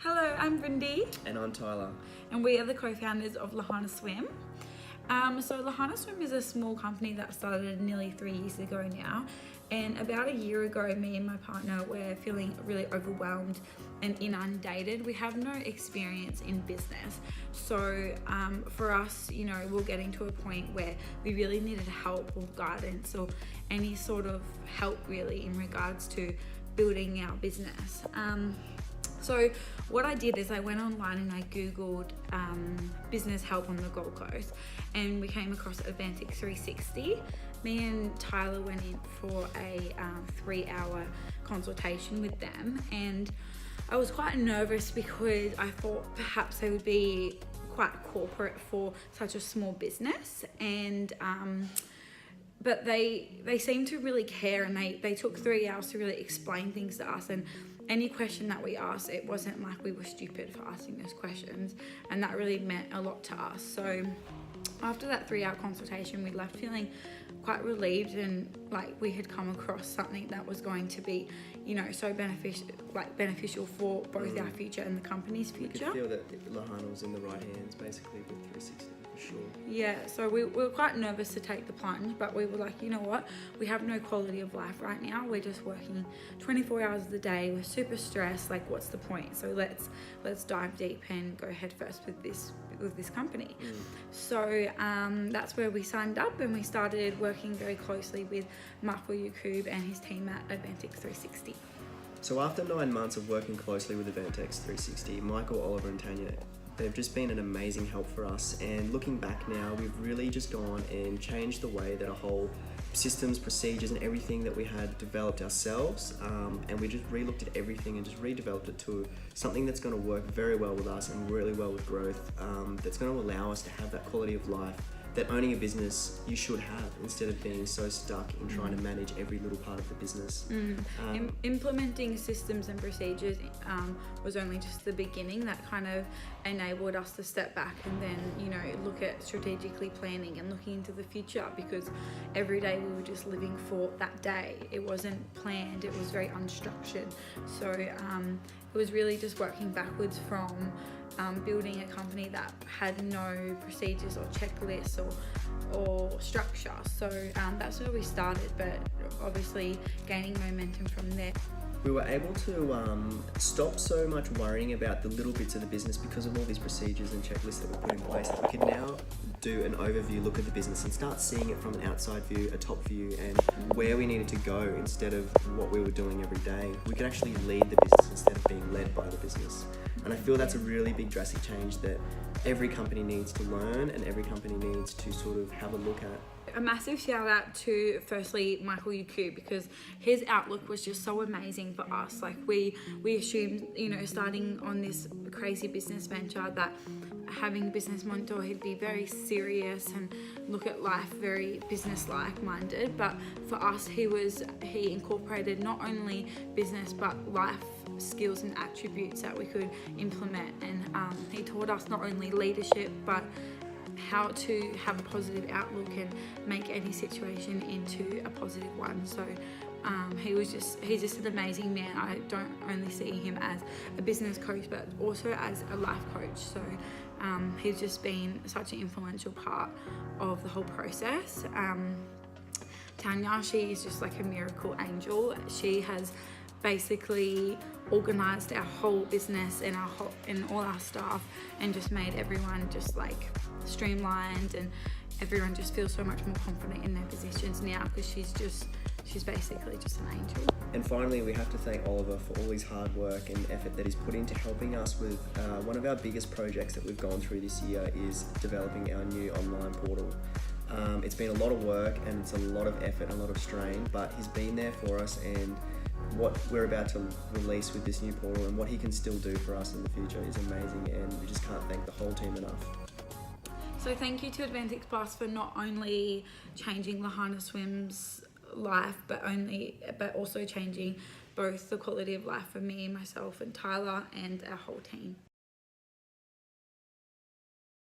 Hello, I'm Brindy. And I'm Tyler. And we are the co-founders of Lahana Swim. So Lahana Swim is a small company that started nearly 3 years ago now. And about a year ago, me and my partner were feeling really overwhelmed and inundated. We have no experience in business. So for us, we're getting to a point where we really needed help or guidance or any sort of help really in regards to building our business. So what I did is I went online and I Googled business help on the Gold Coast, and we came across Advantic 360. Me and Tyler went in for a 3-hour consultation with them, and I was quite nervous because I thought perhaps they would be quite corporate for such a small business, and but they seemed to really care, and they took 3 hours to really explain things to us. And any question that we asked, it wasn't like we were stupid for asking those questions, and that really meant a lot to us. So after that 3-hour consultation, we left feeling quite relieved, and like we had come across something that was going to be, so beneficial for both our future and the company's future. You could feel that Lahana was in the right hands, basically, with 360 for sure. Yeah, so we were quite nervous to take the plunge, but we were like, you know what? We have no quality of life right now. We're just working 24 hours of the day. We're super stressed. Like, what's the point? So let's dive deep and go head first with this company. So that's where we signed up, and we started working very closely with Michael Yakub and his team at Advantic 360. So after 9 months of working closely with Advantex 360, Michael, Oliver and Tanya, they've just been an amazing help for us. And looking back now, we've really just gone and changed the way that our whole systems, procedures and everything that we had developed ourselves, and we just re-looked at everything and just redeveloped it to something that's going to work very well with us and really well with growth, that's going to allow us to have that quality of life that owning a business you should have, instead of being so stuck in trying to manage every little part of the business. Implementing systems and procedures was only just the beginning. That kind of enabled us to step back and then look at strategically planning and looking into the future, because every day we were just living for that day. It wasn't planned, it was very unstructured. So it was really just working backwards from building a company that had no procedures or checklists or structure. So that's where we started, but obviously gaining momentum from there. We were able to stop so much worrying about the little bits of the business because of all these procedures and checklists that we put in place, that we could now do an overview look at the business and start seeing it from an outside view, a top view, and where we needed to go instead of what we were doing every day. We could actually lead the business instead of being led by the business. And I feel that's a really big drastic change that every company needs to learn and every company needs to sort of have a look at. A massive shout out to firstly Michael Yakub, because his outlook was just so amazing for us. Like we assumed, starting on this crazy business venture, that having a business mentor, he'd be very serious and look at life very business-like minded. But for us, he incorporated not only business but life skills and attributes that we could implement, and he taught us not only leadership but how to have a positive outlook and make any situation into a positive one. So he's just an amazing man. I don't only see him as a business coach but also as a life coach. So he's just been such an influential part of the whole process. Tanya, she is just like a miracle angel. She has basically organized our whole business and all our staff, and just made everyone just like streamlined, and everyone just feels so much more confident in their positions now, because she's basically just an angel. And finally, we have to thank Oliver for all his hard work and effort that he's put into helping us with one of our biggest projects that we've gone through this year, is developing our new online portal. It's been a lot of work and it's a lot of effort and a lot of strain, but he's been there for us, and what we're about to release with this new portal and what he can still do for us in the future is amazing, and we just can't thank the whole team enough. So thank you to Advantic Plus for not only changing Lahana Swim's life, but also changing both the quality of life for me, myself and Tyler and our whole team.